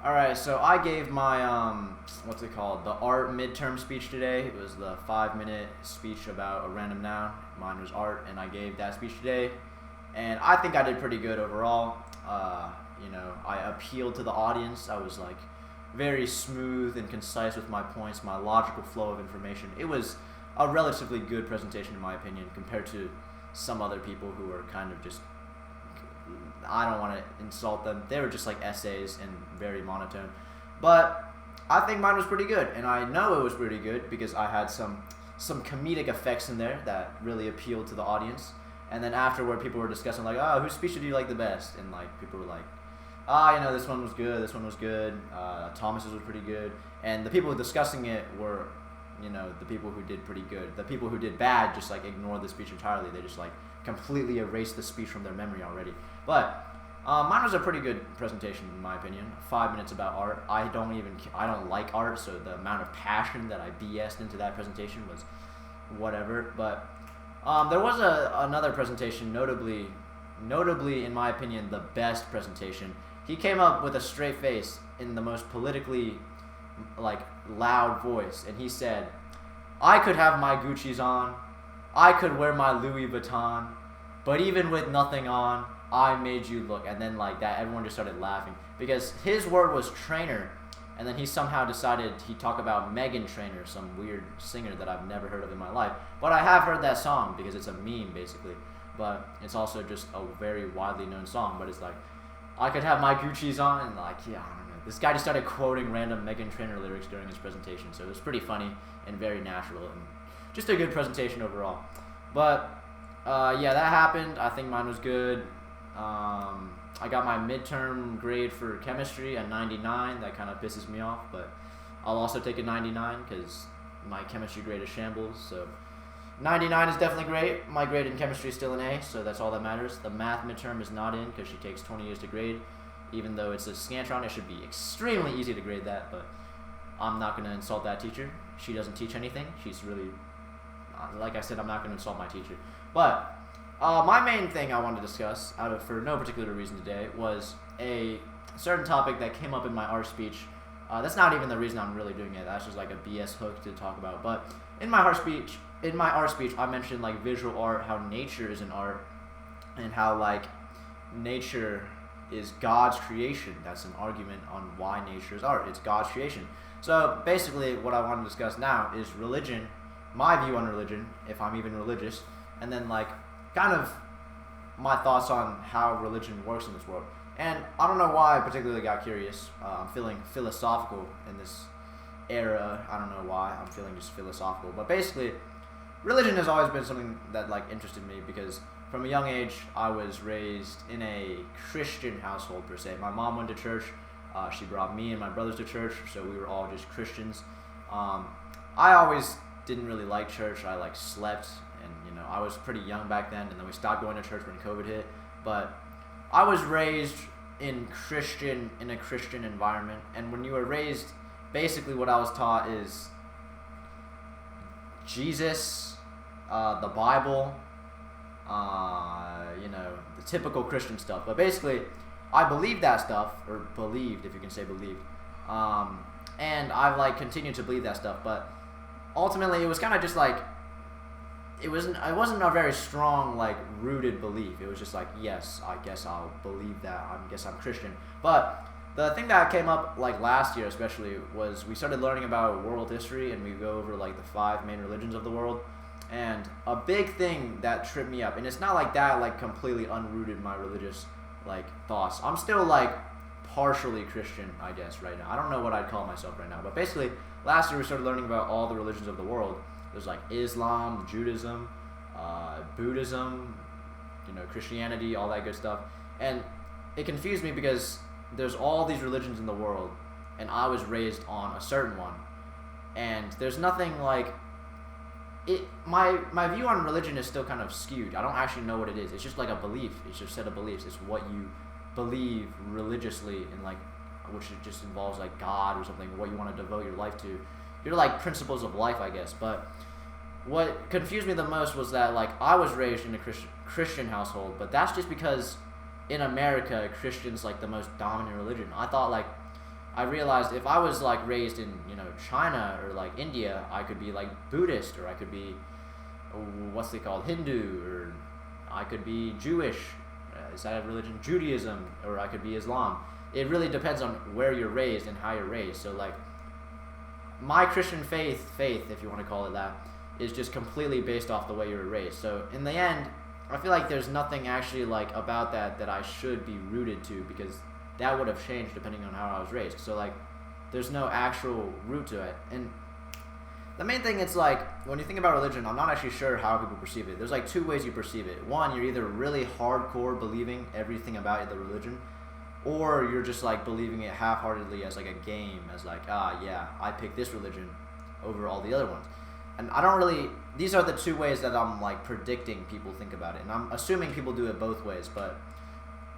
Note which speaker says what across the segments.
Speaker 1: All right, so I gave my what's it called? The art midterm speech today. It was the 5-minute speech about a random noun. Mine was art, and I gave that speech today, and I think I did pretty good overall. I appealed to the audience. I was like very smooth and concise with my points, my logical flow of information. It was a relatively good presentation in my opinion compared to some other people who were kind of just, I don't want to insult them. They were just like essays and very monotone. But I think mine was pretty good, and I know it was pretty good because I had some comedic effects in there that really appealed to the audience. And then afterward, people were discussing like, oh, whose speech did you like the best? And like people were like, this one was good, this one was good. Thomas's was pretty good. And the people discussing it were, the people who did pretty good. The people who did bad just like ignored the speech entirely. They just like completely erased the speech from their memory already. But mine was a pretty good presentation in my opinion. 5 minutes about art. I don't like art, so the amount of passion that I BS'd into that presentation was whatever. But there was another presentation, notably in my opinion, the best presentation. He came up with a straight face in the most politically like loud voice, and he said, I could have my Gucci's on, I could wear my Louis Vuitton, but even with nothing on, I made you look. And then like that, everyone just started laughing because his word was trainer, and then he somehow decided he'd talk about Megan Trainor, some weird singer that I've never heard of in my life. But I have heard that song because it's a meme basically, but it's also just a very widely known song. But it's like, I could have my Gucci's on, and like, yeah, I don't know. This guy just started quoting random Megan Trainor lyrics during his presentation, so it was pretty funny and very natural, and just a good presentation overall. But yeah, that happened. I think mine was good. I got my midterm grade for chemistry at 99. That kind of pisses me off, but I'll also take a 99 because my chemistry grade is shambles. So 99 is definitely great. My grade in chemistry is still an A, so that's all that matters. The math midterm is not in because she takes 20 years to grade. Even though it's a Scantron, it should be extremely easy to grade that, but I'm not going to insult that teacher. She doesn't teach anything. She's really, like I said, I'm not going to insult my teacher. But my main thing I wanted to discuss, for no particular reason today, was a certain topic that came up in my art speech. That's not even the reason I'm really doing it. That's just like a BS hook to talk about. But in my art speech, I mentioned like visual art, how nature is an art, and how like nature is God's creation. That's an argument on why nature is art. It's God's creation. So basically, what I want to discuss now is religion, my view on religion, if I'm even religious, and then like kind of my thoughts on how religion works in this world. And I don't know why I particularly got curious. I'm feeling philosophical in this era. I don't know why. I'm feeling just philosophical. But basically, religion has always been something that like interested me because from a young age, I was raised in a Christian household per se. My mom went to church. She brought me and my brothers to church, so we were all just Christians. I always didn't really like church. I like slept, and I was pretty young back then, and then we stopped going to church when COVID hit. But I was raised in a Christian environment, and when you were raised, basically what I was taught is Jesus, the Bible, the typical Christian stuff. But basically, I believed that stuff, or believed, if you can say believed, and I've like continued to believe that stuff. But ultimately, it was kind of just like it wasn't a very strong like rooted belief. It was just like, yes, I guess I'll believe that. I guess I'm Christian. But the thing that came up like last year especially was we started learning about world history, and we go over like the 5 main religions of the world. And a big thing that tripped me up, and it's not like that like completely unrooted my religious like thoughts. I'm still like partially Christian, I guess, right now. I don't know what I'd call myself right now, but basically last year we started learning about all the religions of the world. There's like Islam, Judaism, Buddhism, Christianity, all that good stuff. And it confused me because there's all these religions in the world, and I was raised on a certain one. And there's nothing like it. My view on religion is still kind of skewed. I don't actually know what it is. It's just like a belief. It's just a set of beliefs. It's what you believe religiously, and like, which it just involves like God or something, what you want to devote your life to. You're like principles of life, I guess. But what confused me the most was that like I was raised in a Christian household, but that's just because in America Christian's like the most dominant religion. I I realized if I was like raised in China or like India, I could be like Buddhist, or I could be what's they called Hindu, or I could be Jewish. Is that a religion? Judaism, or I could be Islam. It really depends on where you're raised and how you're raised. So like my Christian faith, if you want to call it that, is just completely based off the way you were raised. So in the end, I feel like there's nothing actually like about that I should be rooted to, because that would have changed depending on how I was raised. So like there's no actual root to it. And the main thing is like when you think about religion, I'm not actually sure how people perceive it. There's like two ways you perceive it. One, you're either really hardcore believing everything about the religion, or you're just like believing it half-heartedly as like a game, as like, yeah, I pick this religion over all the other ones. And I don't really, these are the two ways that I'm like predicting people think about it. And I'm assuming people do it both ways, but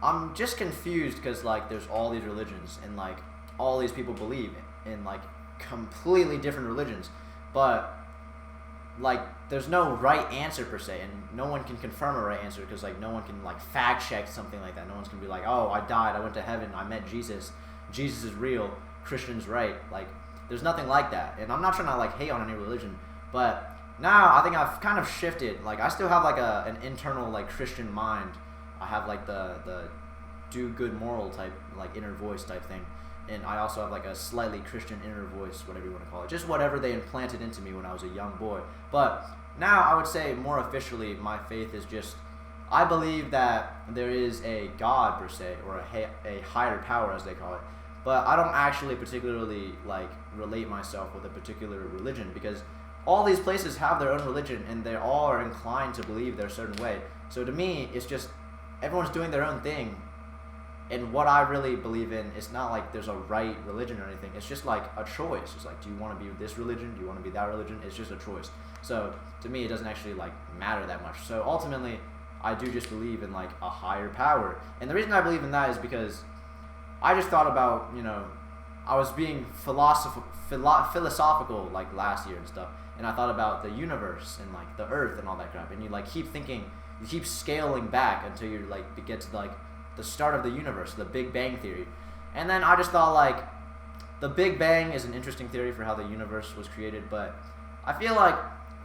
Speaker 1: I'm just confused because like there's all these religions and like all these people believe in like completely different religions, but like there's no right answer per se, and no one can confirm a right answer because like no one can like fact check something like that. No one's gonna be like, oh, I died, I went to heaven, I met Jesus is real, Christian's right. Like there's nothing like that. And I'm not trying to like hate on any religion, but now I think I've kind of shifted. Like I still have like an internal like Christian mind. I have like the do good moral type like inner voice type thing. And I also have like a slightly Christian inner voice, whatever you want to call it. Just whatever they implanted into me when I was a young boy. But now I would say more officially my faith is just, I believe that there is a God per se, or a higher power as they call it. But I don't actually particularly like relate myself with a particular religion, because all these places have their own religion and they all are inclined to believe their certain way. So to me, it's just everyone's doing their own thing. And what I really believe in, it's not like there's a right religion or anything. It's just like a choice. It's like, do you want to be this religion? Do you want to be that religion? It's just a choice. So to me, it doesn't actually like matter that much. So ultimately, I do just believe in like a higher power. And the reason I believe in that is because I just thought about, I was being philosophical like last year and stuff. And I thought about the universe and like the earth and all that crap. And you like keep thinking, you keep scaling back until you like get to like the start of the universe, the Big Bang Theory. And then I just thought like the Big Bang is an interesting theory for how the universe was created, but I feel like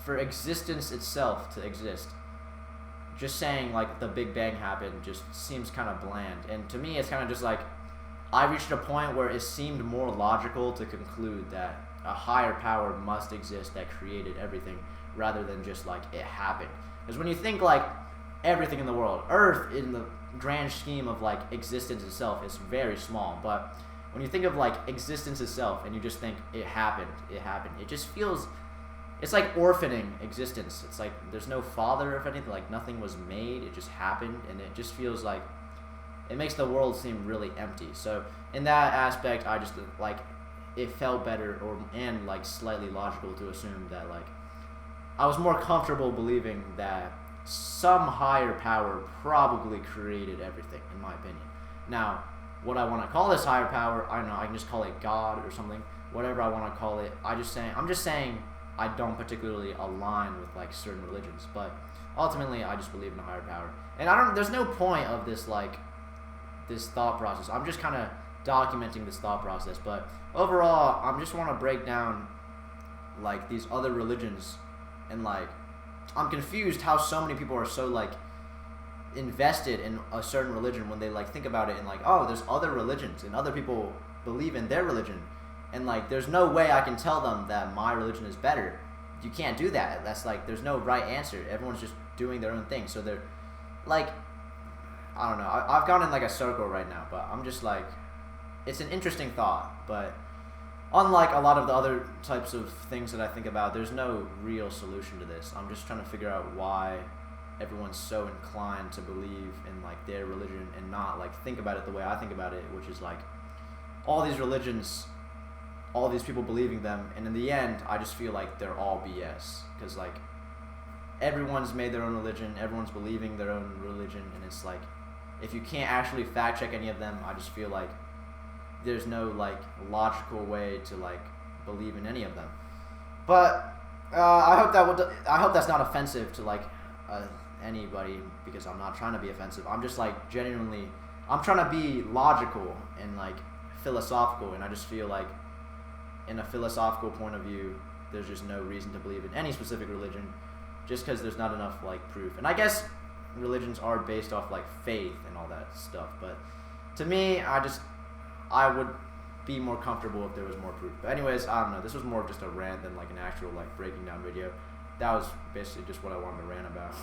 Speaker 1: for existence itself to exist, just saying like the Big Bang happened just seems kind of bland. And to me, it's kind of just like I reached a point where it seemed more logical to conclude that a higher power must exist that created everything, rather than just like it happened. Because when you think like everything in the world, Earth in the grand scheme of like existence itself is very small, but when you think of like existence itself and you just think it happened, it just feels, it's like orphaning existence. It's like there's no father, if anything, like nothing was made, it just happened, and it just feels like it makes the world seem really empty. So in that aspect, I just like it felt better and like slightly logical to assume that like I was more comfortable believing that some higher power probably created everything, in my opinion. Now, what I want to call this higher power, I don't know, I can just call it God or something, whatever I want to call it. I'm just saying I don't particularly align with like certain religions, but ultimately I just believe in a higher power. And there's no point of this like this thought process. I'm just kind of documenting this thought process, but overall, I just want to break down like these other religions, and like I'm confused how so many people are so like invested in a certain religion when they like think about it and like, oh, there's other religions and other people believe in their religion, and like there's no way I can tell them that my religion is better. You can't do that. That's like there's no right answer. Everyone's just doing their own thing. So they're like, I don't know. I've gone in like a circle right now, but I'm just like, it's an interesting thought, but unlike a lot of the other types of things that I think about, there's no real solution to this. I'm just trying to figure out why everyone's so inclined to believe in like their religion and not like think about it the way I think about it, which is like all these religions, all these people believing them, and in the end, I just feel like they're all BS, because like everyone's made their own religion, everyone's believing their own religion, and it's like if you can't actually fact check any of them, I just feel like there's no like logical way to like believe in any of them. But I hope that's not offensive to like anybody, because I'm not trying to be offensive. I'm just like genuinely, I'm trying to be logical and like philosophical, and I just feel like in a philosophical point of view, there's just no reason to believe in any specific religion, just because there's not enough like proof. And I guess religions are based off like faith and all that stuff, but to me, I would be more comfortable if there was more proof. But anyways, I don't know. This was more of just a rant than like an actual like breaking down video. That was basically just what I wanted to rant about.